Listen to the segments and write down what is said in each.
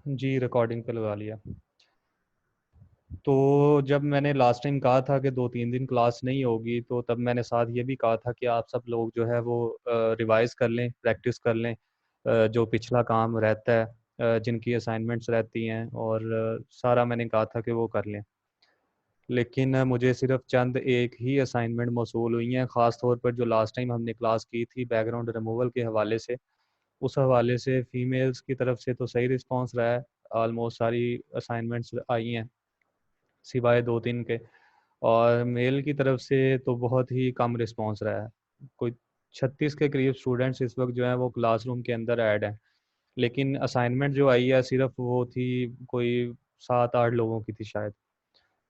जी, recording पे लगा लिया। तो जब मैंने लास्ट टाइम कहा था कि 2-3 दिन क्लास नहीं होगी, तो तब मैंने साथ ये भी कहा था कि आप सब लोग जो है वो रिवाइज़ कर लें, प्रैक्टिस कर लें, जो पिछला काम रहता है, जिनकी असाइनमेंट्स रहती हैं, और सारा मैंने कहा था कि वो कर लें। लेकिन मुझे सिर्फ़ चंद एक ही असाइनमेंट मौसूल हुई हैं, ख़ास तौर पर जो लास्ट टाइम हमने क्लास की थी बैकग्राउंड रिमूवल के हवाले से। उस हवाले से फ़ीमेल्स की तरफ से तो सही रिस्पॉन्स रहा है, ऑलमोस्ट सारी असाइनमेंट्स आई हैं, सिवाय 2-3 के। और मेल की तरफ से तो बहुत ही कम रिस्पॉन्स रहा है। कोई 36 के करीब स्टूडेंट्स इस वक्त जो हैं वो क्लासरूम के अंदर ऐड हैं, लेकिन असाइनमेंट जो आई है सिर्फ वो थी, कोई 7-8 लोगों की थी शायद।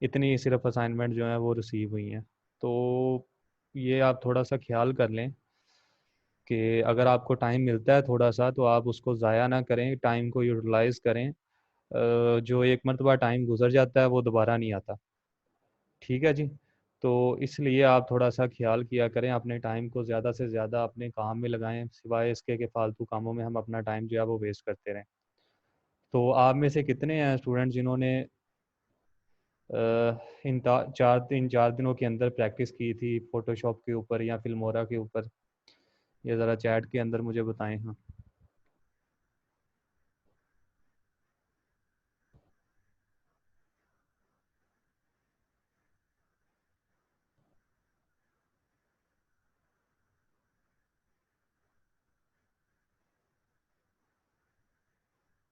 इतनी सिर्फ असाइनमेंट जो है वो रिसीव हुई हैं। तो ये आप थोड़ा सा ख्याल कर लें कि अगर आपको टाइम मिलता है थोड़ा सा, तो आप उसको ज़ाया ना करें, टाइम को यूटिलाइज़ करें। जो एक मरतबा टाइम गुजर जाता है वो दोबारा नहीं आता। ठीक है जी। तो इसलिए आप थोड़ा-सा ख़्याल किया करें, अपने टाइम को ज़्यादा से ज़्यादा अपने काम में लगाएँ, सिवाय इसके कि फ़ालतू कामों में हम अपना टाइम जो है वो वेस्ट करते रहें। तो आप में से कितने हैं स्टूडेंट जिन्होंने इन 4 दिनों के अंदर प्रैक्टिस की थी फ़ोटोशॉप के ऊपर या फ़िल्मोरा के ऊपर? ये ज़रा चैट के अंदर मुझे बताएँ। हाँ।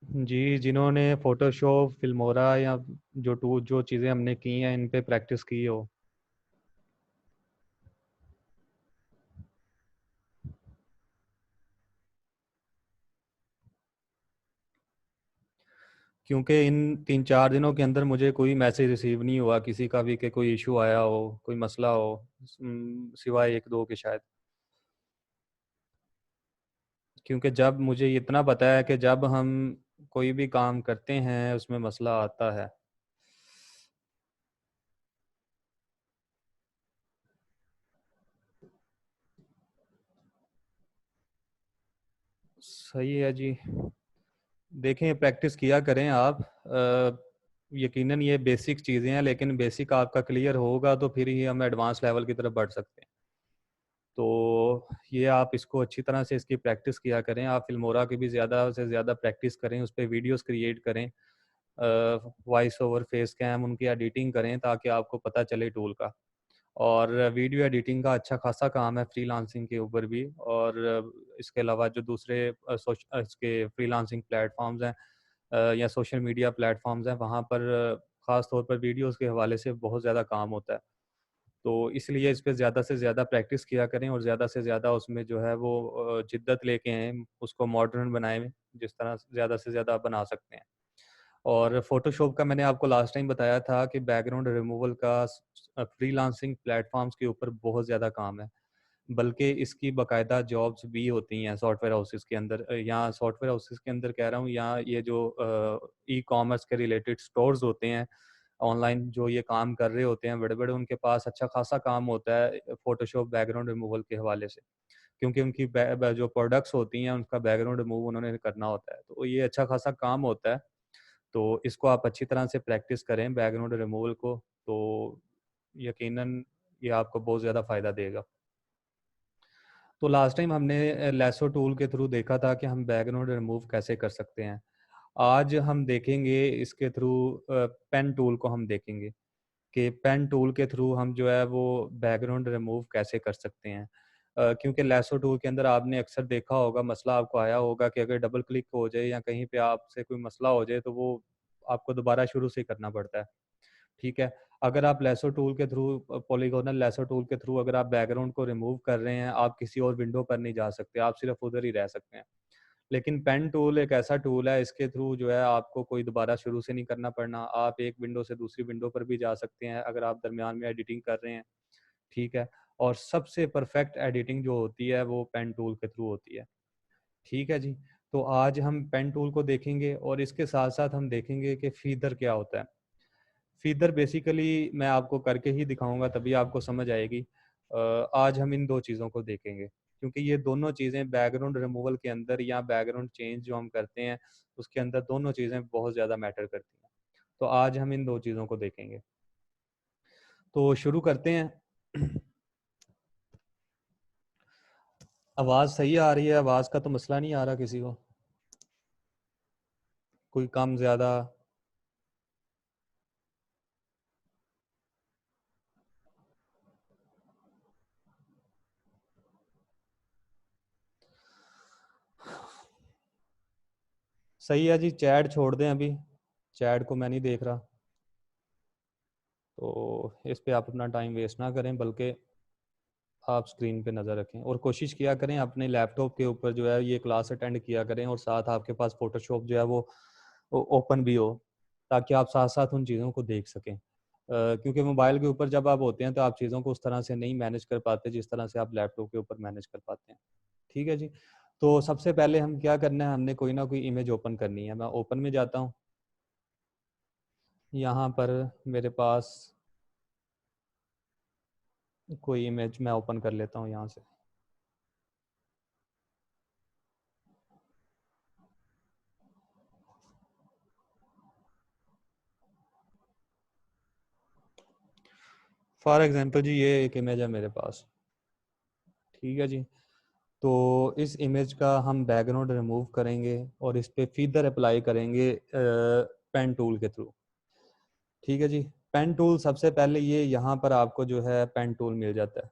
जी, जिन्होंने फ़ोटोशॉप, फ़िल्मोरा या जो चीज़ें हमने की हैं, इन पे प्रैक्टिस की हो। क्योंकि इन 3-4 दिनों के अंदर मुझे कोई मैसेज रिसीव नहीं हुआ किसी का भी कि कोई इशू आया हो, कोई मसला हो, सिवाय 1-2 के शायद। क्योंकि जब मुझे इतना पता है कि जब हम कोई भी काम करते हैं उसमें मसला आता है। सही है जी। देखें, प्रैक्टिस किया करें आप। यकीनन ये बेसिक चीज़ें हैं, लेकिन बेसिक आपका क्लियर होगा तो फिर ही हम एडवांस लेवल की तरफ बढ़ सकते हैं। तो ये आप इसको अच्छी तरह से इसकी प्रैक्टिस किया करें। आप फिल्मोरा की भी ज़्यादा से ज़्यादा प्रैक्टिस करें, उस पे वीडियोज़ क्रिएट करें, वॉइस ओवर, फेस कैम, उनकी एडिटिंग करें ताकि आपको पता चले टूल का। और वीडियो एडिटिंग का अच्छा खासा काम है फ्रीलांसिंग के ऊपर भी। और इसके अलावा जो दूसरे इसके फ्रीलांसिंग प्लेटफॉर्म्स हैं, या सोशल मीडिया प्लेटफॉर्म्स हैं, वहाँ पर ख़ास तौर पर वीडियोज़ के हवाले से बहुत ज़्यादा काम होता है। तो इसलिए इस पे ज़्यादा से ज़्यादा प्रैक्टिस किया करें और ज़्यादा से ज़्यादा उसमें जो है वो जिद्दत लेके आएँ, उसको मॉडर्न बनाएँ, जिस तरह ज़्यादा से ज़्यादा बना सकते हैं। और फ़ोटोशॉप का मैंने आपको लास्ट टाइम बताया था कि बैकग्राउंड रिमूवल का फ्रीलांसिंग प्लेटफ़ॉर्म्स के ऊपर बहुत ज़्यादा काम है। बल्कि इसकी बाकायदा जॉब्स भी होती हैं सॉफ्टवेयर हाउसेस के अंदर, यहाँ सॉफ्टवेयर हाउसेस के अंदर कह रहा हूँ, यहाँ ये जो ई-कॉमर्स के रिलेटेड स्टोर्स होते हैं, ऑनलाइन जो ये काम कर रहे होते हैं बड़े-बड़े, उनके पास अच्छा खासा काम होता है फ़ोटोशॉप बैकग्राउंड रिमूवल के हवाले से। क्योंकि उनकी जो प्रोडक्ट्स होती हैं उनका बैकग्राउंड रिमूव उन्होंने करना होता है। तो ये अच्छा खासा काम होता है। तो इसको आप अच्छी तरह से प्रैक्टिस करें बैकग्राउंड रिमूवल को, तो यकीनन ये आपको बहुत ज़्यादा फ़ायदा देगा। तो लास्ट टाइम हमने लेसो टूल के थ्रू देखा था कि हम बैकग्राउंड रिमूव कैसे कर सकते हैं। आज हम देखेंगे इसके थ्रू पेन टूल को हम देखेंगे कि पेन टूल के थ्रू हम जो है वो बैकग्राउंड रिमूव कैसे कर सकते हैं। क्योंकि लेसो टूल के अंदर आपने अक्सर देखा होगा, मसला आपको आया होगा कि अगर डबल क्लिक हो जाए या कहीं पे आपसे कोई मसला हो जाए तो वो आपको दोबारा शुरू से करना पड़ता है। ठीक है? अगर आप लेसो टूल के थ्रू, पॉलीगोनल लेसो टूल के थ्रू अगर आप बैकग्राउंड को रिमूव कर रहे हैं, आप किसी और विंडो पर नहीं जा सकते, आप सिर्फ़ उधर ही रह सकते हैं। लेकिन पेन टूल एक ऐसा टूल है, इसके थ्रू जो है आपको कोई दोबारा शुरू से नहीं करना पड़ना। आप एक विंडो से दूसरी विंडो पर भी जा सकते हैं अगर आप दरमियान में एडिटिंग कर रहे हैं, ठीक है? और सबसे परफेक्ट एडिटिंग जो होती है वो पेन टूल के थ्रू होती है, ठीक है जी? तो आज हम पेन टूल को देखेंगे और इसके साथ-साथ हम देखेंगे कि फीदर क्या होता है। फीदर बेसिकली मैं आपको करके ही दिखाऊँगा तभी आपको समझ आएगी। आज हम इन 2 चीज़ों को देखेंगे। क्योंकि ये दोनों चीज़ें बैकग्राउंड रिमूवल के अंदर या बैकग्राउंड चेंज जो हम करते हैं उसके अंदर दोनों चीज़ें बहुत ज़्यादा मैटर करती हैं। तो आज हम इन दो चीज़ों को देखेंगे। तो शुरू करते हैं। आवाज़ सही आ रही है? आवाज़ का तो मसला नहीं आ रहा किसी को? कोई कम ज़्यादा? सही है जी, चैट छोड़ दें अभी, चैट को मैं नहीं देख रहा, तो इस पे आप अपना टाइम वेस्ट ना करें, बल्कि आप स्क्रीन पे नज़र रखें और कोशिश किया करें अपने लैपटॉप के ऊपर जो है ये क्लास अटेंड किया करें और साथ आपके पास फ़ोटोशॉप जो है वो ओपन भी हो, ताकि आप साथ साथ उन चीज़ों को देख सकें। क्योंकि मोबाइल के ऊपर जब आप होते हैं तो आप चीज़ों को उस तरह से नहीं मैनेज कर पाते जिस तरह से आप लैपटॉप के ऊपर मैनेज कर पाते हैं। ठीक है जी। तो सबसे पहले हम क्या करना है, हमने कोई ना कोई इमेज ओपन करनी है। मैं ओपन में जाता हूँ, यहाँ पर मेरे पास कोई इमेज मैं ओपन कर लेता हूँ यहाँ से। फॉर एग्जांपल जी ये एक इमेज है मेरे पास। ठीक है जी। तो इस इमेज का हम बैकग्राउंड रिमूव करेंगे और इस पे फीदर अप्लाई करेंगे पेन टूल के थ्रू। ठीक है जी। पेन टूल सबसे पहले ये यहाँ पर आपको जो है पेन टूल मिल जाता है,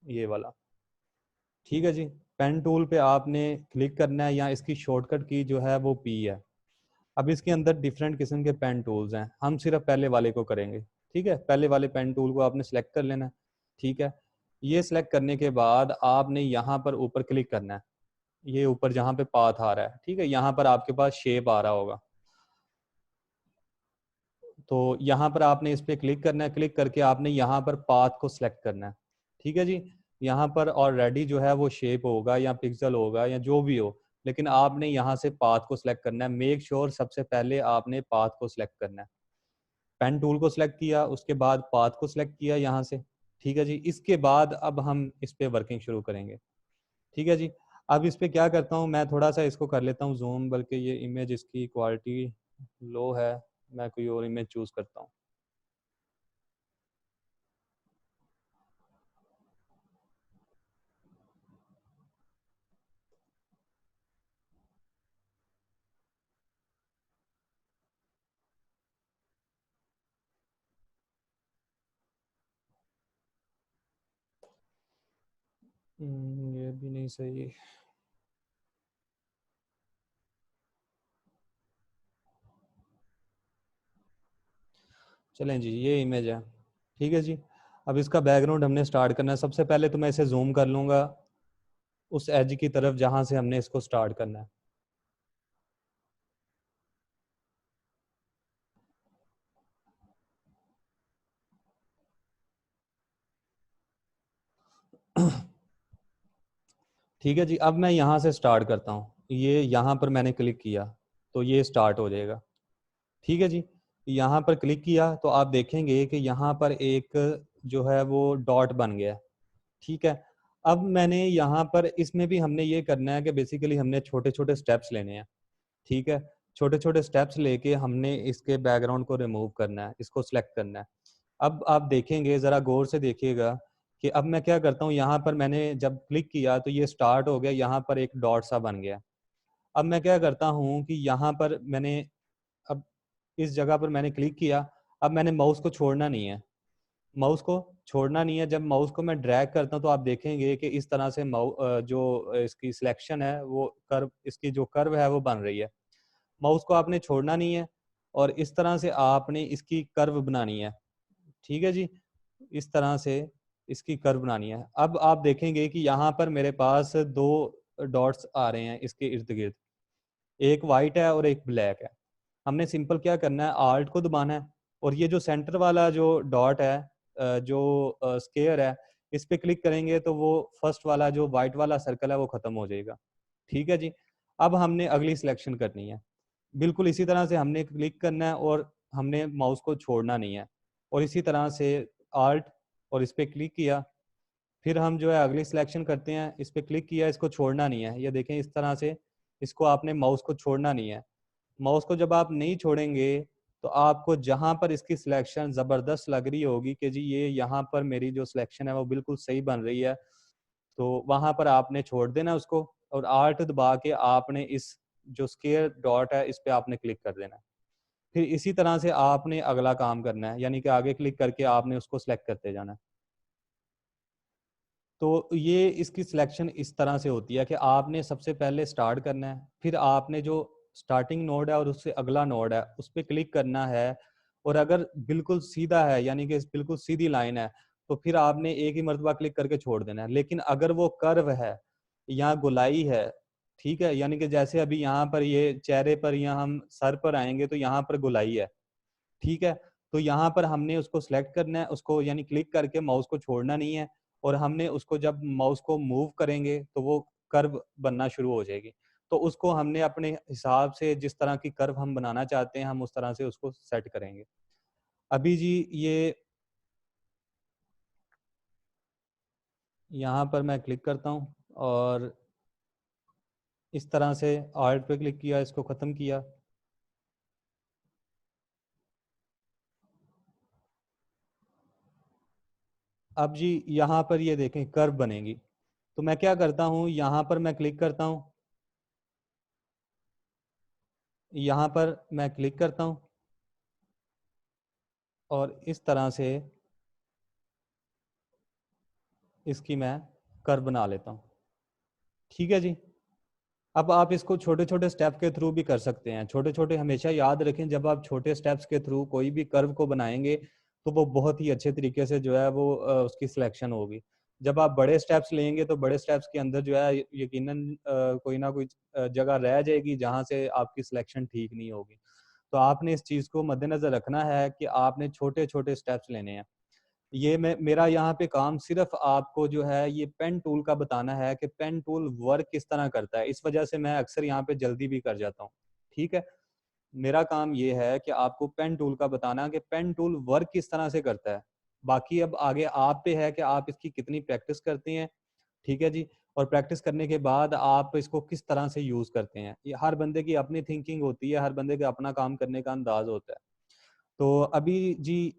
ये वाला। ठीक है जी। पेन टूल पे आपने क्लिक करना है, या इसकी शॉर्टकट की जो है वो पी है। अब इसके अंदर डिफरेंट किस्म के पेन टूल्स हैं, हम सिर्फ पहले वाले को करेंगे। ठीक है, पहले वाले पेन टूल को आपने सेलेक्ट कर लेना है। ठीक है, ये सिलेक्ट करने के बाद आपने यहाँ पर ऊपर क्लिक करना है, ये ऊपर जहाँ पे पाथ आ रहा है। ठीक है, यहाँ पर आपके पास शेप आ रहा होगा, तो यहाँ पर आपने इस पर क्लिक करना है। क्लिक करके आपने यहाँ पर पाथ को सिलेक्ट करना है। ठीक है जी। यहाँ पर ऑलरेडी जो है वो शेप होगा या पिक्सल होगा या जो भी हो, लेकिन आपने यहाँ से पाथ को सिलेक्ट करना है। मेक श्योर सबसे पहले आपने पाथ को सिलेक्ट करना है। पेन टूल को सिलेक्ट किया, उसके बाद पाथ को सिलेक्ट किया यहाँ से। ठीक है जी। इसके बाद अब हम इस पे वर्किंग शुरू करेंगे। ठीक है जी। अब इस पे क्या करता हूँ, मैं थोड़ा सा इसको कर लेता हूँ जूम, बल्कि ये इमेज इसकी क्वालिटी लो है, मैं कोई और इमेज चूज करता हूँ। ये भी नहीं सही। चलें जी, ये इमेज है। ठीक है जी। अब इसका बैकग्राउंड हमने स्टार्ट करना है। सबसे पहले तो मैं इसे जूम कर लूँगा उस एज की तरफ जहाँ से हमने इसको स्टार्ट करना है। ठीक है जी। अब मैं यहाँ से स्टार्ट करता हूँ, ये यहाँ पर मैंने क्लिक किया तो ये स्टार्ट हो जाएगा। ठीक है जी। यहाँ पर क्लिक किया तो आप देखेंगे कि यहाँ पर एक जो है वो डॉट बन गया। ठीक है। अब मैंने यहाँ पर इसमें भी हमने ये करना है कि बेसिकली हमने छोटे छोटे स्टेप्स लेने हैं। ठीक है, छोटे छोटे स्टेप्स लेके हमने इसके बैकग्राउंड को रिमूव करना है, इसको सिलेक्ट करना है। अब आप देखेंगे, ज़रा गौर से देखिएगा कि अब मैं क्या करता हूँ, यहाँ पर मैंने जब क्लिक किया तो ये स्टार्ट हो गया, यहाँ पर एक डॉट सा बन गया। अब मैं क्या करता हूँ कि यहाँ पर मैंने अब इस जगह पर मैंने क्लिक किया। अब मैंने माउस को छोड़ना नहीं है, माउस को छोड़ना नहीं है। जब माउस को मैं ड्रैग करता हूँ तो आप देखेंगे कि इस तरह से जो इसकी सिलेक्शन है वो कर्व, इसकी जो कर्व है वो बन रही है। माउस को आपने छोड़ना नहीं है और इस तरह से आपने इसकी कर्व बनानी है। ठीक है जी। इस तरह से इसकी कर्व बनानी है। अब आप देखेंगे कि यहाँ पर मेरे पास दो डॉट्स आ रहे हैं इसके इर्द गिर्द, एक वाइट है और एक ब्लैक है। हमने सिंपल क्या करना है, आल्ट को दबाना है और ये जो सेंटर वाला जो डॉट है, जो स्केयर है, इस पे क्लिक करेंगे तो वो फर्स्ट वाला जो वाइट वाला सर्कल है वो खत्म हो जाएगा। ठीक है जी। अब हमने अगली सिलेक्शन करनी है, बिल्कुल इसी तरह से हमने क्लिक करना है और हमने माउस को छोड़ना नहीं है और इसी तरह से आल्ट और इस पर क्लिक किया फिर हम जो है अगली सिलेक्शन करते हैं, इस पर क्लिक किया, इसको छोड़ना नहीं है। ये देखें इस तरह से इसको आपने माउस को छोड़ना नहीं है। माउस को जब आप नहीं छोड़ेंगे तो आपको जहां पर इसकी सिलेक्शन ज़बरदस्त लग रही होगी कि जी ये यहाँ पर मेरी जो सिलेक्शन है वो बिल्कुल सही बन रही है, तो वहां पर आपने छोड़ देना उसको, और आल्ट दबा के आपने इस जो स्केयर डॉट है इस पे आपने क्लिक कर देना है। फिर इसी तरह से आपने अगला काम करना है, यानी कि आगे क्लिक करके आपने उसको सिलेक्ट करते जाना है। तो ये इसकी सिलेक्शन इस तरह से होती है कि आपने सबसे पहले स्टार्ट करना है, फिर आपने जो स्टार्टिंग नोड है और उससे अगला नोड है उस पर क्लिक करना है, और अगर बिल्कुल सीधा है यानी कि बिल्कुल सीधी लाइन है तो फिर आपने एक ही मरतबा क्लिक करके छोड़ देना है। लेकिन अगर वो कर्व है या गोलाई है, ठीक है, यानी कि जैसे अभी यहाँ पर ये चेहरे पर या हम सर पर आएंगे तो यहाँ पर गोलाई है, ठीक है, तो यहाँ पर हमने उसको सिलेक्ट करना है, उसको यानी क्लिक करके माउस को छोड़ना नहीं है, और हमने उसको जब माउस को मूव करेंगे तो वो कर्व बनना शुरू हो जाएगी। तो उसको हमने अपने हिसाब से जिस तरह की कर्व हम बनाना चाहते हैं हम उस तरह से उसको सेट करेंगे। अभी जी ये यहाँ पर मैं क्लिक करता हूँ और इस तरह से आर्ट पे क्लिक किया, इसको ख़त्म किया। अब जी यहाँ पर ये देखें कर्व बनेगी, तो मैं क्या करता हूँ, यहाँ पर मैं क्लिक करता हूँ, यहाँ पर मैं क्लिक करता हूँ और इस तरह से इसकी मैं कर्व बना लेता हूँ। ठीक है जी। अब आप इसको छोटे छोटे स्टेप के थ्रू भी कर सकते हैं। छोटे छोटे हमेशा याद रखें, जब आप छोटे स्टेप्स के थ्रू कोई भी कर्व को बनाएंगे तो वो बहुत ही अच्छे तरीके से जो है वो उसकी सिलेक्शन होगी। जब आप बड़े स्टेप्स लेंगे तो बड़े स्टेप्स के अंदर जो है यकीनन कोई ना कोई जगह रह जाएगी जहाँ से आपकी सिलेक्शन ठीक नहीं होगी। तो आपने इस चीज़ को मद्देनजर रखना है कि आपने छोटे छोटे स्टेप्स लेने हैं। ये मैं मेरा यहाँ पे काम सिर्फ आपको जो है ये पेन टूल का बताना है कि पेन टूल वर्क किस तरह करता है। इस वजह से मैं अक्सर यहाँ पे जल्दी भी कर जाता हूँ। ठीक है, मेरा काम ये है कि आपको पेन टूल का बताना कि पेन टूल वर्क किस तरह से करता है। बाकी अब आगे आप पे है कि आप इसकी कितनी प्रैक्टिस करते हैं। ठीक है जी। और प्रैक्टिस करने के बाद आप इसको किस तरह से यूज करते हैं, ये हर बंदे की अपनी थिंकिंग होती है, हर बंदे का अपना काम करने का अंदाज होता है। तो अभी जी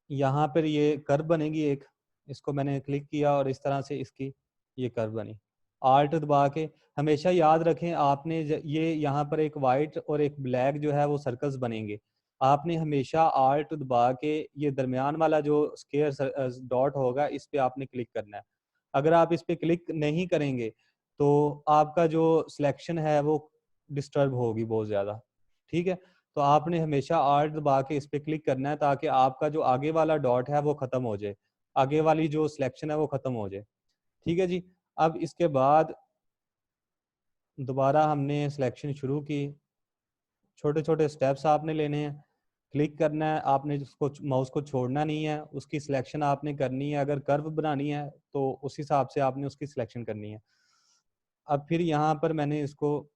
यहाँ पर ये कर्व बनेगी एक, इसको मैंने क्लिक किया और इस तरह से इसकी ये कर्व बनी। आल्ट दबा के हमेशा याद रखें आपने ये यहाँ पर एक वाइट और एक ब्लैक जो है वो सर्कल्स बनेंगे। आपने हमेशा आल्ट दबा के ये दरमियान वाला जो स्केयर डॉट होगा इस पे आपने क्लिक करना है। अगर आप इस पे क्लिक नहीं करेंगे तो आपका जो सिलेक्शन है वो डिस्टर्ब होगी बहुत ज़्यादा। ठीक है, तो आपने हमेशा आल्ट दबा के इस पे क्लिक करना है ताकि आपका जो आगे वाला डॉट है वो ख़त्म हो जाए, आगे वाली जो सिलेक्शन है वो ख़त्म हो जाए। ठीक है जी। अब इसके बाद दोबारा हमने सिलेक्शन शुरू की, छोटे छोटे स्टेप्स आपने लेने हैं, क्लिक करना है, आपने उसको माउस को छोड़ना नहीं है, उसकी सिलेक्शन आपने करनी है। अगर कर्व बनानी है तो उस हिसाब से आपने उसकी सिलेक्शन करनी है। अब फिर यहाँ पर मैंने इसको,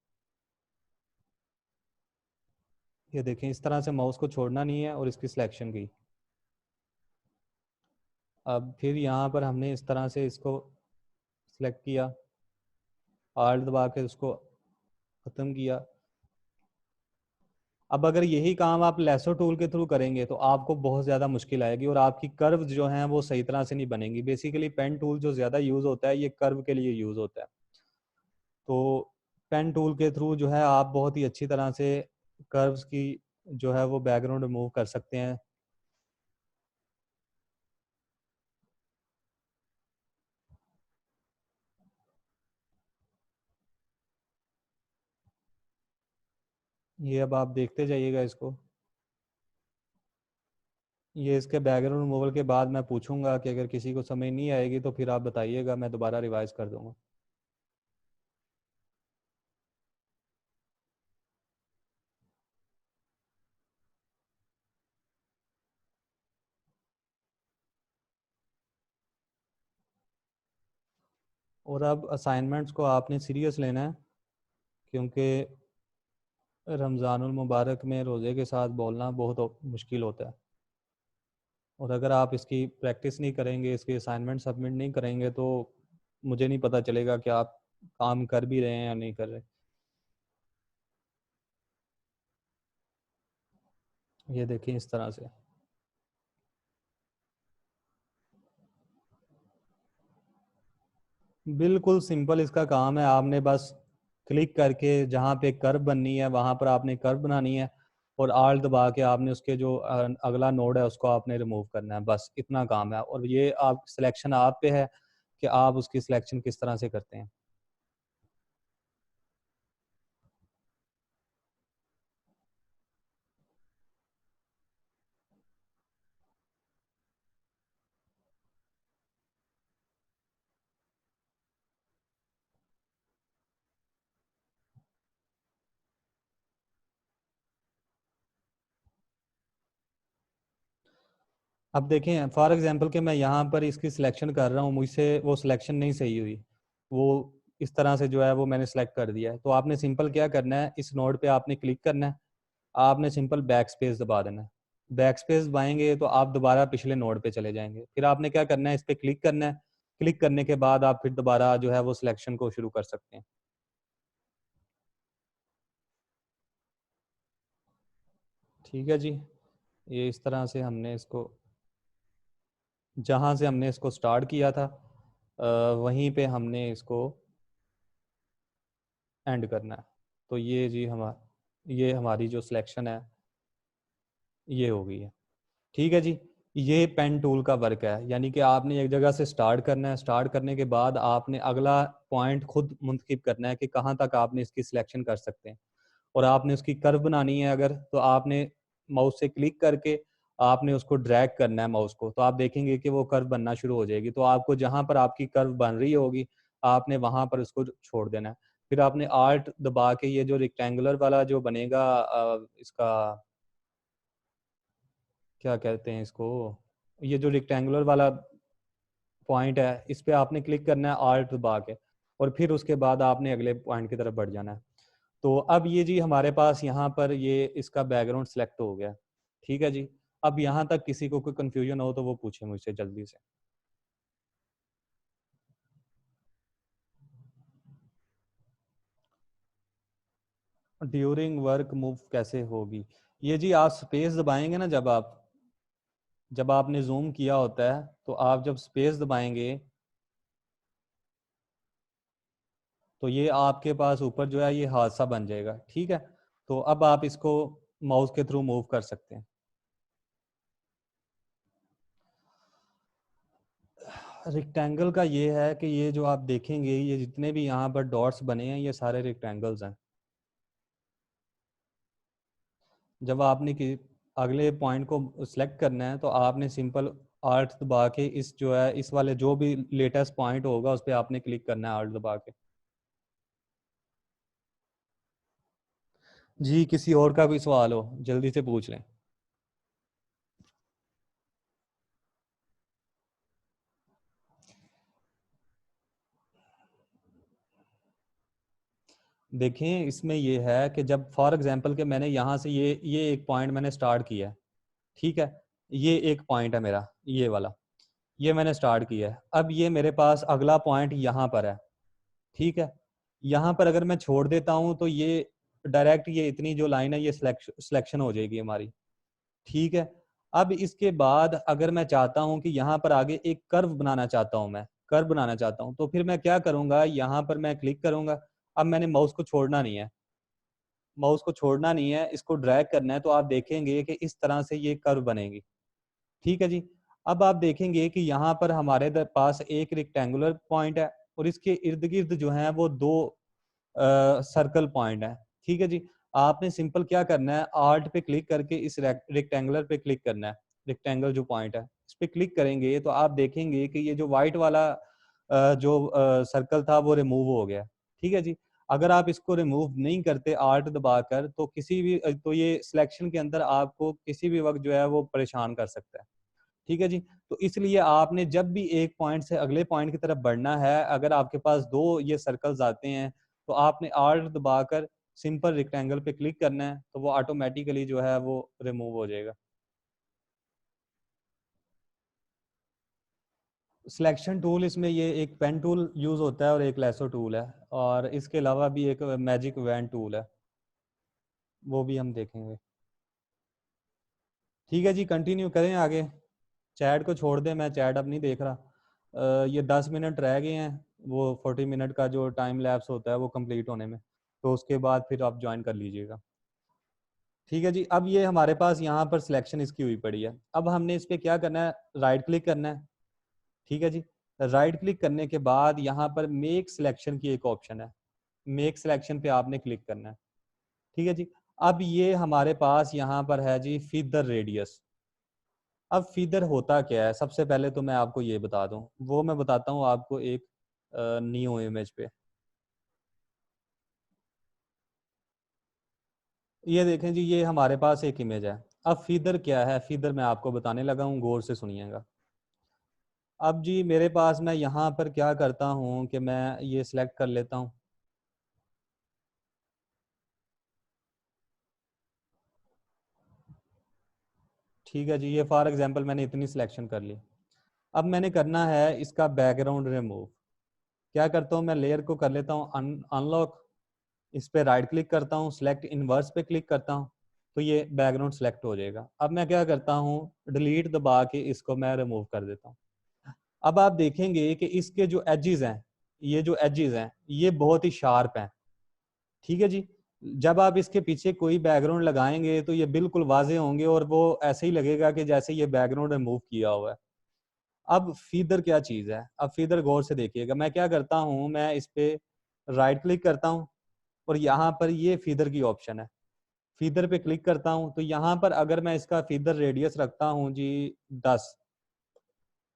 ये देखें इस तरह से माउस को छोड़ना नहीं है और इसकी सिलेक्शन की। अब फिर यहाँ पर हमने इस तरह से इसको सिलेक्ट किया, आल्ट दबा के उसको ख़त्म किया। अब अगर यही काम आप लेसो टूल के थ्रू करेंगे तो आपको बहुत ज़्यादा मुश्किल आएगी और आपकी कर्व जो हैं वो सही तरह से नहीं बनेंगी। बेसिकली पेन टूल जो ज़्यादा यूज़ होता है ये कर्व के लिए यूज़ होता है। तो पेन टूल के थ्रू जो है आप बहुत ही अच्छी तरह से कर्व्स की जो है वो बैकग्राउंड रिमूव कर सकते हैं। ये अब आप देखते जाइएगा इसको। ये इसके बैकग्राउंड रिमूवल के बाद मैं पूछूंगा कि अगर किसी को समझ नहीं आएगी तो फिर आप बताइएगा, मैं दोबारा रिवाइज कर दूंगा। और अब असाइनमेंट्स को आपने सीरियस लेना है, क्योंकि रमज़ानुल मुबारक में रोज़े के साथ बोलना बहुत मुश्किल होता है। और अगर आप इसकी प्रैक्टिस नहीं करेंगे, इसके असाइनमेंट सबमिट नहीं करेंगे, तो मुझे नहीं पता चलेगा कि आप काम कर भी रहे हैं या नहीं कर रहे। ये देखिए इस तरह से। बिल्कुल सिंपल इसका काम है, आपने बस क्लिक करके जहाँ पे कर्व बननी है वहाँ पर आपने कर्व बनानी है, और आल्ट दबा के आपने उसके जो अगला नोड है उसको आपने रिमूव करना है, बस इतना काम है। और ये आप सिलेक्शन आप पे है कि आप उसकी सिलेक्शन किस तरह से करते हैं। अब देखें फॉर एग्जांपल कि मैं यहाँ पर इसकी सिलेक्शन कर रहा हूँ, मुझसे वो सिलेक्शन नहीं सही हुई, वो इस तरह से जो है वो मैंने सेलेक्ट कर दिया है, तो आपने सिंपल क्या करना है, इस नोड पे आपने क्लिक करना है, आपने सिंपल बैक स्पेस दबा देना है। बैक स्पेस दबाएंगे तो आप दोबारा पिछले नोड पे चले जाएंगे, फिर आपने क्या करना है, इस पे क्लिक करना है, क्लिक करने के बाद आप फिर दोबारा जो है वो सिलेक्शन को शुरू कर सकते हैं। ठीक है जी। ये इस तरह से हमने इसको, जहाँ से हमने इसको स्टार्ट किया था वहीं पे हमने इसको एंड करना है। तो ये जी ये हमारी जो सिलेक्शन है ये हो गई है। ठीक है जी। ये पेन टूल का वर्क है, यानी कि आपने एक जगह से स्टार्ट करना है, स्टार्ट करने के बाद आपने अगला पॉइंट खुद मुंतखब करना है कि कहाँ तक आपने इसकी सिलेक्शन कर सकते हैं, और आपने उसकी कर्व बनानी है अगर, तो आपने माउस से क्लिक करके आपने उसको ड्रैग करना है माउस को, तो आप देखेंगे कि वो कर्व बनना शुरू हो जाएगी। तो आपको जहाँ पर आपकी कर्व बन रही होगी आपने वहाँ पर उसको छोड़ देना है। फिर आपने आल्ट दबा के ये जो रेक्टेंगुलर वाला जो बनेगा इसका क्या कहते हैं इसको, ये जो रेक्टेंगुलर वाला पॉइंट है इस पे आपने क्लिक करना है आल्ट दबा के, और फिर उसके बाद आपने अगले पॉइंट की तरफ बढ़ जाना है। तो अब ये जी हमारे पास यहाँ पर ये इसका बैकग्राउंड सेलेक्ट हो गया। ठीक है जी। अब यहाँ तक किसी को कोई कंफ्यूजन हो तो वो पूछे मुझसे जल्दी से। ड्यूरिंग वर्क मूव कैसे होगी, ये जी आप स्पेस दबाएंगे ना, जब आपने जूम किया होता है तो आप जब स्पेस दबाएंगे तो ये आपके पास ऊपर जो है ये हादसा बन जाएगा। ठीक है। तो अब आप इसको माउस के थ्रू मूव कर सकते हैं। रेक्टेंगल का ये है कि ये जो आप देखेंगे ये जितने भी यहाँ पर डॉट्स बने हैं ये सारे रेक्टेंगल्स हैं। जब आपने कि अगले पॉइंट को सिलेक्ट करना है तो आपने सिंपल आल्ट दबा के इस जो है इस वाले जो भी लेटेस्ट पॉइंट होगा उस पर आपने क्लिक करना है आल्ट दबा के। जी किसी और का कोई सवाल हो जल्दी से पूछ लें। देखें इसमें ये है कि जब फॉर एग्जांपल कि मैंने यहाँ से ये एक पॉइंट मैंने स्टार्ट किया है। ठीक है। ये एक पॉइंट है मेरा, ये वाला, ये मैंने स्टार्ट किया है। अब ये मेरे पास अगला पॉइंट यहाँ पर है। ठीक है। यहाँ पर अगर मैं छोड़ देता हूँ तो ये डायरेक्ट ये इतनी जो लाइन है ये सिलेक्शन हो जाएगी हमारी। ठीक है। अब इसके बाद अगर मैं चाहता हूँ कि यहाँ पर आगे एक कर्व बनाना चाहता हूँ, मैं कर्व बनाना चाहता हूँ, तो फिर मैं क्या करूंगा, यहाँ पर मैं क्लिक करूंगा। अब मैंने माउस को छोड़ना नहीं है, माउस को छोड़ना नहीं है, इसको ड्रैग करना है, तो आप देखेंगे कि इस तरह से ये कर्व बनेगी। ठीक है जी। अब आप देखेंगे कि यहाँ पर हमारे पास एक रेक्टेंगुलर पॉइंट है और इसके इर्द गिर्द जो है वो दो सर्कल पॉइंट है। ठीक है जी। आपने सिंपल क्या करना है, आर्ट पे क्लिक करके इस रेक्टेंगुलर पे क्लिक करना है, रेक्टेंगल जो पॉइंट है इस पे क्लिक करेंगे तो आप देखेंगे कि ये जो व्हाइट वाला जो सर्कल था वो रिमूव हो गया। ठीक है जी। अगर आप इसको रिमूव नहीं करते आर्ट दबाकर तो किसी भी तो ये सिलेक्शन के अंदर आपको किसी भी वक्त जो है वो परेशान कर सकता है। ठीक है जी। तो इसलिए आपने जब भी एक पॉइंट से अगले पॉइंट की तरफ बढ़ना है, अगर आपके पास दो ये सर्कल्स आते हैं तो आपने आल्ट दबाकर सिंपल रेक्टेंगल पे क्लिक करना है, तो वो ऑटोमेटिकली जो है वो रिमूव हो जाएगा। सिलेक्शन टूल इसमें ये एक पेन टूल यूज़ होता है और एक लेसो टूल है, और इसके अलावा भी एक मैजिक वैन टूल है, वो भी हम देखेंगे। ठीक है जी, कंटिन्यू करें आगे। चैट को छोड़ दें, मैं चैट अब नहीं देख रहा। ये 10 मिनट रह गए हैं, वो 40 मिनट का जो टाइम लैप्स होता है वो कंप्लीट होने में, तो उसके बाद फिर आप ज्वाइन कर लीजिएगा। ठीक है जी, अब ये हमारे पास यहाँ पर सिलेक्शन इसकी हुई पड़ी है। अब हमने इस पर क्या करना है, राइट क्लिक करना है। ठीक है जी, राइट क्लिक करने के बाद यहाँ पर मेक सिलेक्शन की एक ऑप्शन है, मेक सिलेक्शन पे आपने क्लिक करना है। ठीक है जी, अब ये हमारे पास यहाँ पर है जी फीदर रेडियस। अब फीदर होता क्या है, सबसे पहले तो मैं आपको ये बता दूं, वो मैं बताता हूँ आपको एक न्यू इमेज पे। ये देखें जी, ये हमारे पास एक इमेज है। अब फीदर क्या है, फीदर मैं आपको बताने लगा हूँ, गौर से सुनिएगा। अब जी मेरे पास, मैं यहाँ पर क्या करता हूँ कि मैं ये सिलेक्ट कर लेता हूँ। ठीक है जी, ये फॉर एग्जांपल मैंने इतनी सिलेक्शन कर ली। अब मैंने करना है इसका बैकग्राउंड रिमूव। क्या करता हूँ, मैं लेयर को कर लेता हूँ अनलॉक, इस पे राइट क्लिक करता हूँ, सिलेक्ट इनवर्स पे क्लिक करता हूँ, तो ये बैकग्राउंड सेलेक्ट हो जाएगा। अब मैं क्या करता हूँ, डिलीट दबा के इसको मैं रिमूव कर देता हूँ। अब आप देखेंगे कि इसके जो एजेस हैं, ये जो एजेस हैं ये बहुत ही शार्प हैं। ठीक है जी, जब आप इसके पीछे कोई बैकग्राउंड लगाएंगे तो ये बिल्कुल वाजे होंगे और वो ऐसे ही लगेगा कि जैसे ये बैकग्राउंड रिमूव किया हुआ है। अब फीदर क्या चीज़ है, अब फीदर गौर से देखिएगा। मैं क्या करता हूँ, मैं इस पे राइट क्लिक करता हूँ और यहाँ पर ये फीदर की ऑप्शन है, फीदर पे क्लिक करता हूँ, तो यहाँ पर अगर मैं इसका फीदर रेडियस रखता हूँ जी 10,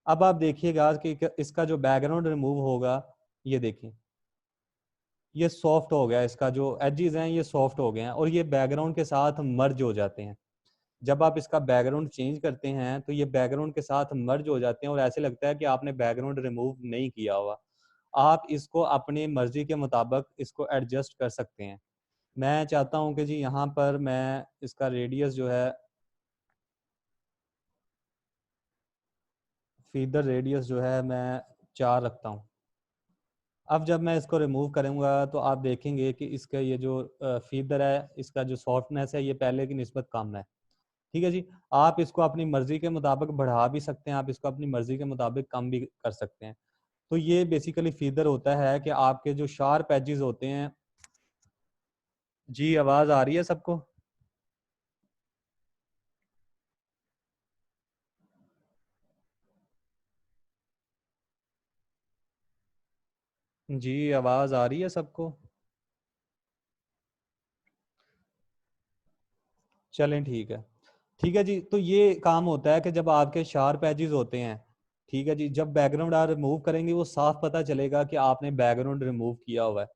अब आप देखिएगा कि इसका जो बैकग्राउंड रिमूव होगा, ये देखिए ये सॉफ्ट हो गया, इसका जो एजेस हैं ये सॉफ्ट हो गए हैं और ये बैकग्राउंड के साथ मर्ज हो जाते हैं। जब आप इसका बैकग्राउंड चेंज करते हैं तो ये बैकग्राउंड के साथ मर्ज हो जाते हैं और ऐसे लगता है कि आपने बैकग्राउंड रिमूव नहीं किया हुआ। आप इसको अपनी मर्जी के मुताबिक इसको एडजस्ट कर सकते हैं। मैं चाहता हूँ कि जी यहाँ पर मैं इसका रेडियस जो है, फीदर रेडियस जो है मैं 4 रखता हूँ। अब जब मैं इसको रिमूव करूँगा तो आप देखेंगे कि इसका ये जो फीदर है, इसका जो सॉफ्टनेस है ये पहले की निस्बत कम है। ठीक है जी, आप इसको अपनी मर्जी के मुताबिक बढ़ा भी सकते हैं, आप इसको अपनी मर्जी के मुताबिक कम भी कर सकते हैं। तो ये बेसिकली फीदर होता है कि आपके जो शार्प एजेस होते हैं। जी आवाज़ आ रही है सबको? जी आवाज़ आ रही है सबको? चलें ठीक है। ठीक है जी, तो ये काम होता है कि जब आपके शार्प एजेस होते हैं, ठीक है जी, जब बैकग्राउंड आप रिमूव करेंगे वो साफ पता चलेगा कि आपने बैकग्राउंड रिमूव किया हुआ है।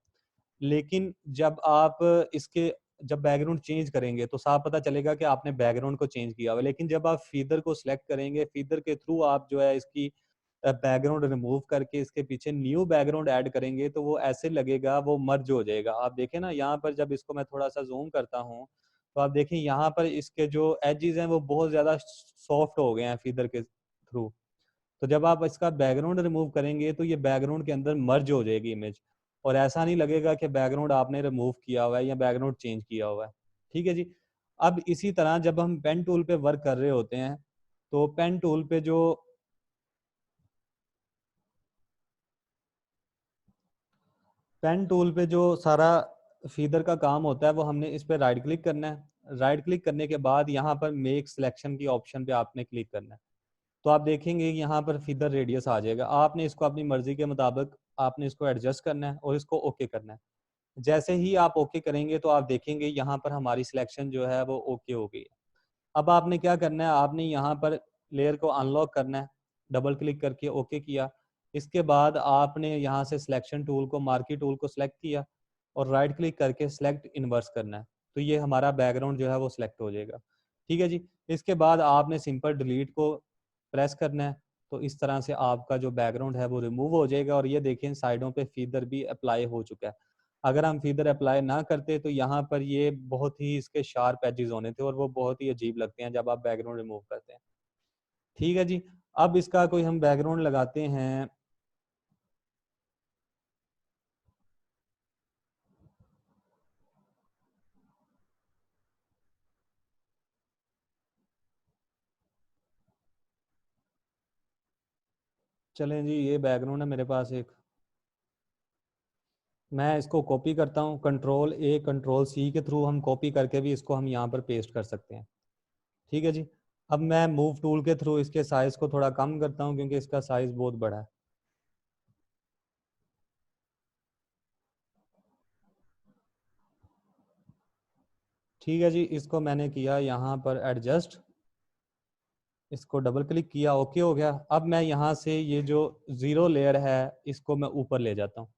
लेकिन जब आप इसके जब बैकग्राउंड चेंज करेंगे तो साफ पता चलेगा कि आपने बैकग्राउंड को चेंज किया हुआ है। लेकिन जब आप फीदर को सिलेक्ट करेंगे, फीदर के थ्रू आप जो है इसकी बैकग्राउंड रिमूव करके इसके पीछे न्यू बैकग्राउंड ऐड करेंगे तो वो ऐसे लगेगा, वो मर्ज हो जाएगा। आप देखें ना यहाँ पर, जब इसको मैं थोड़ा सा जूम करता हूँ तो आप देखें यहाँ पर इसके जो एजेस हैं वो बहुत ज्यादा सॉफ्ट हो गए हैं फीदर के थ्रू। तो जब आप इसका बैकग्राउंड रिमूव करेंगे तो ये बैकग्राउंड के अंदर मर्ज हो जाएगी इमेज, और ऐसा नहीं लगेगा कि बैकग्राउंड आपने रिमूव किया हुआ है या बैकग्राउंड चेंज किया हुआ है। ठीक है जी, अब इसी तरह जब हम पेन टूल पे वर्क कर रहे होते हैं तो पेन टूल पे जो पेन टूल पे जो सारा फीदर का काम होता है वो हमने इस पे राइट क्लिक करना है। राइट क्लिक करने के बाद यहाँ पर मेक सिलेक्शन की ऑप्शन पे आपने क्लिक करना है। तो आप देखेंगे कि यहाँ पर फीदर रेडियस आ जाएगा। आपने इसको अपनी मर्जी के मुताबिक आपने इसको एडजस्ट करना है और इसको ओके करना है। जैसे ही आप ओके करेंगे तो आप देखेंगे यहाँ पर हमारी सिलेक्शन जो है वो ओके हो गई है। अब आपने क्या करना है, आपने यहाँ पर लेयर को अनलॉक करना है, डबल क्लिक करके ओके किया। इसके बाद आपने यहाँ से सिलेक्शन टूल को, मार्की टूल को सिलेक्ट किया और राइट क्लिक करके सिलेक्ट इनवर्स करना है, तो ये हमारा बैकग्राउंड जो है वो सिलेक्ट हो जाएगा। ठीक है जी, इसके बाद आपने सिंपल डिलीट को प्रेस करना है, तो इस तरह से आपका जो बैकग्राउंड है वो रिमूव हो जाएगा। और ये देखें साइडों पे फीदर भी अप्लाई हो चुका है। अगर हम फीदर अप्लाई ना करते तो यहाँ पर ये बहुत ही इसके शार्प एजेस होने थे और वो बहुत ही अजीब लगते हैं जब आप बैकग्राउंड रिमूव करते हैं। ठीक है जी, अब इसका कोई हम बैकग्राउंड लगाते हैं। चलें जी, ये बैकग्राउंड है मेरे पास एक। मैं इसको कॉपी करता हूँ, कंट्रोल ए कंट्रोल सी के थ्रू हम कॉपी करके भी इसको हम यहाँ पर पेस्ट कर सकते हैं। ठीक है जी। अब मैं मूव टूल के थ्रू इसके साइज़ को थोड़ा कम करता हूँ क्योंकि इसका साइज़ बहुत बड़ा है। ठीक है जी, इसको मैंने किया यहाँ पर एडजस्ट, इसको डबल क्लिक किया, ओके हो गया। अब मैं यहाँ से ये जो ज़ीरो लेयर है इसको मैं ऊपर ले जाता हूँ।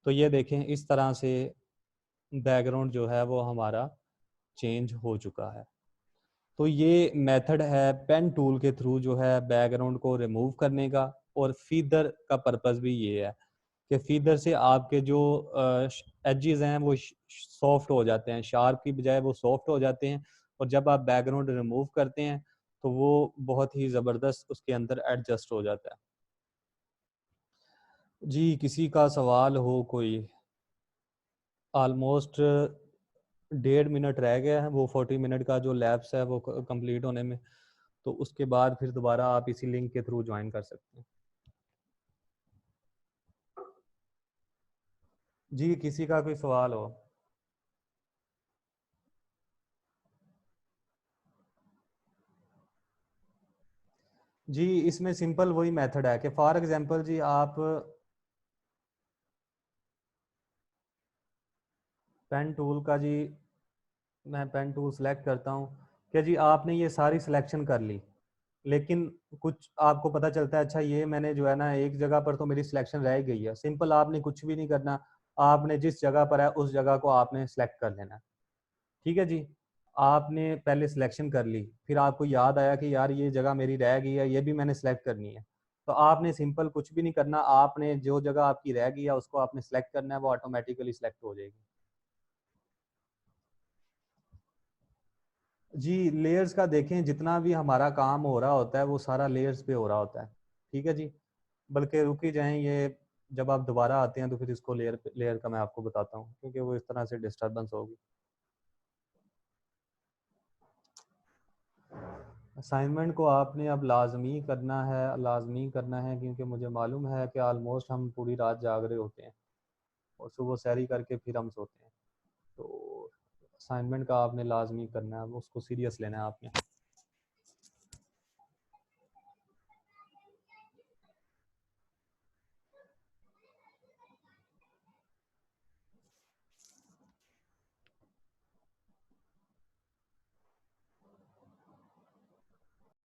तो ये देखें इस तरह से बैकग्राउंड जो है वो हमारा चेंज हो चुका है। तो ये मेथड है पेन टूल के थ्रू जो है बैकग्राउंड को रिमूव करने का। और फीदर का पर्पस भी ये है कि फीदर से आपके जो एजेस हैं वो सॉफ्ट हो जाते हैं, शार्प की बजाय वो सॉफ्ट हो जाते हैं। और जब आप बैकग्राउंड रिमूव करते हैं तो वो बहुत ही ज़बरदस्त उसके अंदर एडजस्ट हो जाता है। जी, किसी का सवाल हो कोई? ऑलमोस्ट 1.5 मिनट रह गया है, वो 40 मिनट का जो लैब्स है वो कंप्लीट होने में। तो उसके बाद फिर दोबारा आप इसी लिंक के थ्रू ज्वाइन कर सकते हैं। जी, किसी का कोई सवाल हो? जी, इसमें सिंपल वही मेथड है कि फॉर एग्जांपल जी आप पेन टूल का जी, मैं पेन टूल सेलेक्ट करता हूँ कि जी आपने ये सारी सिलेक्शन कर ली, लेकिन कुछ आपको पता चलता है अच्छा ये मैंने जो है ना एक जगह पर तो मेरी सिलेक्शन रह गई है। सिंपल आपने कुछ भी नहीं करना, आपने जिस जगह पर है उस जगह को आपने सेलेक्ट कर लेना। ठीक है जी। आपने पहले सिलेक्शन कर ली, फिर आपको याद आया कि यार ये जगह मेरी रह गई है, ये भी मैंने सेलेक्ट करनी है। तो आपने सिंपल कुछ भी नहीं करना, आपने जो जगह आपकी रह गई है उसको आपने सेलेक्ट करना है, वो ऑटोमेटिकली सेलेक्ट हो जाएगी। जी, लेयर्स का देखें, जितना भी हमारा काम हो रहा होता है वो सारा लेयर्स पे हो रहा होता है। ठीक है जी। बल्कि रुक ही जाएं, ये जब आप दोबारा आते हैं तो फिर इसको लेयर लेयर का मैं आपको बताता हूँ, क्योंकि वो इस तरह से डिस्टर्बेंस होगी। असाइनमेंट को आपने अब लाजमी करना है, लाजमी करना है, क्योंकि मुझे मालूम है कि ऑलमोस्ट हम पूरी रात जाग रहे होते हैं और सुबह सैरी करके फिर हम सोते हैं। तो असाइनमेंट का आपने लाजमी करना है, उसको सीरियस लेना है आपने।